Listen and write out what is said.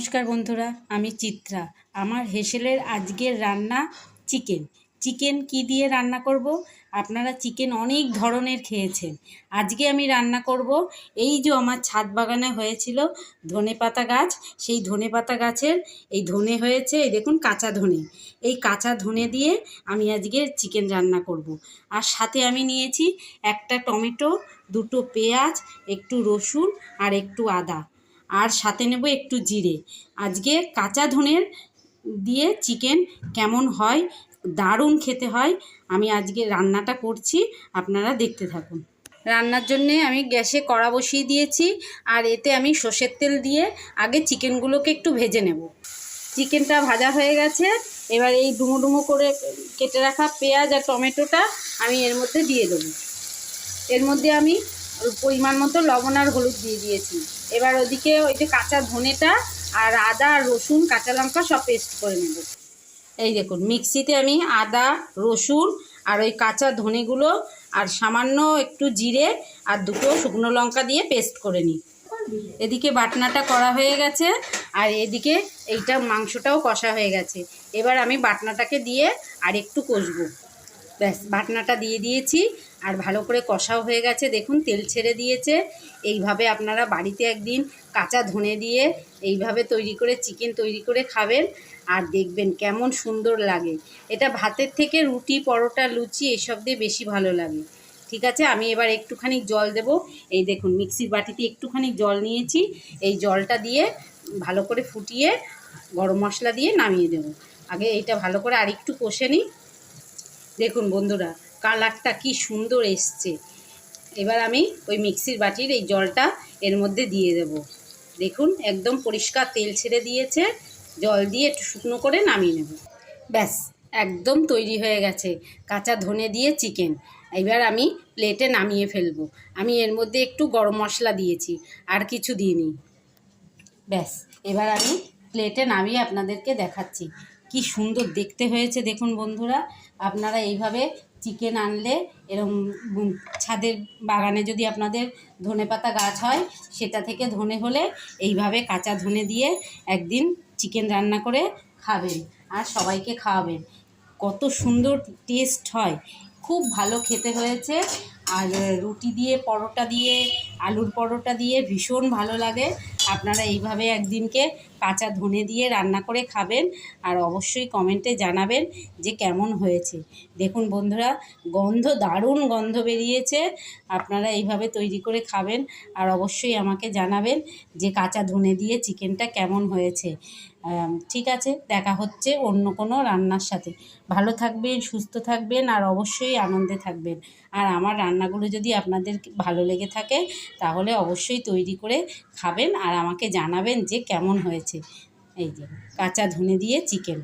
নমস্কার বন্ধুরা, আমি চিত্রা। আমার হেসেলের আজকের রান্না চিকেন কি দিয়ে রান্না করব? আপনারা চিকেন অনেক ধরনের খেয়েছেন। আজকে আমি রান্না করব এই যে আমার ছাদ বাগানে হয়েছিল ধনেপাতা গাছ, সেই ধনেপাতা গাছের এই ধনে হয়েছে, এই দেখুন কাঁচা ধনে। এই কাঁচা ধনে দিয়ে আমি আজকে চিকেন রান্না করব। আর সাথে আমি নিয়েছি একটা টমেটো, দুটো পেঁয়াজ, একটু রসুন আর একটু আদা, আর সাথে নেব একটু জিরে। আজকে কাঁচা ধনের দিয়ে চিকেন কেমন হয়, দারুণ খেতে হয়। আমি আজকে রান্নাটা করছি, আপনারা দেখতে থাকুন। রান্নার জন্যে আমি গ্যাসে কড়া বসিয়ে দিয়েছি, আর এতে আমি সর্ষের তেল দিয়ে আগে চিকেনগুলোকে একটু ভেজে নেব। চিকেনটা ভাজা হয়ে গেছে, এবার এই ডুমো ডুমো করে কেটে রাখা পেঁয়াজ আর টমেটোটা আমি এর মধ্যে দিয়ে দেবো। এর মধ্যে আমি পরিমাণ মতো লবণ আর হলুদ দিয়ে দিয়েছি। এবার ওদিকে ওই যে কাঁচা ধনেটা আর আদা আর রসুন কাঁচা লঙ্কা সব পেস্ট করে নেব। এই দেখুন মিক্সিতে আমি আদা, রসুন আর ওই কাঁচা ধনেগুলো আর সামান্য একটু জিরে আর দুটো শুকনো লঙ্কা দিয়ে পেস্ট করে নিই। এদিকে বাটনাটা করা হয়ে গেছে, আর এদিকে এইটা মাংসটাও কষা হয়ে গেছে। এবার আমি বাটনাটাকে দিয়ে আর একটু কষবো। ব্যাস, বাটনাটা দিয়ে দিয়েছি, আর ভালো করে কষাও হয়ে গেছে। দেখুন তেল ছেড়ে দিয়েছে। এইভাবে আপনারা বাড়িতে একদিন কাঁচা ধনে দিয়ে এইভাবে তৈরি করে চিকেন তৈরি করে খাবেন, আর দেখবেন কেমন সুন্দর লাগে। এটা ভাতের থেকে রুটি, পরোটা, লুচি এসব দিয়ে বেশি ভালো লাগে। ঠিক আছে, আমি এবার একটুখানি জল দেব। এই দেখুন মিক্সির বাটিতে একটুখানি জল নিয়েছি। এই জলটা দিয়ে ভালো করে ফুটিয়ে গরম মশলা দিয়ে নামিয়ে দেব। আগে এইটা ভালো করে আর একটু কষে নিই। দেখুন বন্ধুরা, কালারটা কি সুন্দর এসছে। এবার আমি ওই মিক্সির বাটির এই জলটা এর মধ্যে দিয়ে দেব। দেখুন একদম পরিষ্কার তেল ছেড়ে দিয়েছে। জল দিয়ে একটু শুকনো করে নামিয়ে নেব। ব্যাস, একদম তৈরি হয়ে গেছে কাঁচা ধনে দিয়ে চিকেন। এবার আমি প্লেটে নামিয়ে ফেলবো। আমি এর মধ্যে একটু গরম মশলা দিয়েছি, আর কিছু দিইনি। ব্যাস, এবার আমি প্লেটে নামিয়ে আপনাদেরকে দেখাচ্ছি কি সুন্দর দেখতে হয়েছে। দেখুন বন্ধুরা, আপনারা এইভাবে চিকেন আনলে, এরকম ছাদের বাগানে যদি আপনাদের ধনেপাতা গাছ হয়, সেটা থেকে ধনে হলে এইভাবে কাঁচা ধনে দিয়ে একদিন চিকেন রান্না করে খাবেন আর সবাইকে খাওয়াবেন। কত সুন্দর টেস্ট হয়, খুব ভালো খেতে হয়েছে। আর রুটি দিয়ে, পরোটা দিয়ে, আলুর পরোটা দিয়ে ভীষণ ভালো লাগে। আপনারা এইভাবে একদিনকে কাঁচা ধনে দিয়ে রান্না করে খাবেন, আর অবশ্যই কমেন্টে জানাবেন যে কেমন হয়েছে। দেখুন বন্ধুরা, গন্ধ, দারুণ গন্ধ বেরিয়েছে। আপনারা এইভাবে তৈরি করে খাবেন, আর অবশ্যই আমাকে জানাবেন যে কাঁচা ধনে দিয়ে চিকেনটা কেমন হয়েছে। ঠিক আছে, দেখা হচ্ছে অন্য কোনো রান্নার সাথে। ভালো থাকবেন, সুস্থ থাকবেন, আর অবশ্যই আনন্দে থাকবেন। আর আমার রান্নাগুলো যদি আপনাদের ভালো লেগে থাকে, তাহলে অবশ্যই তৈরি করে খাবেন আর আমাকে জানাবেন যে কেমন হয়েছে। এই যে কাঁচা ধনে দিয়ে চিকেন।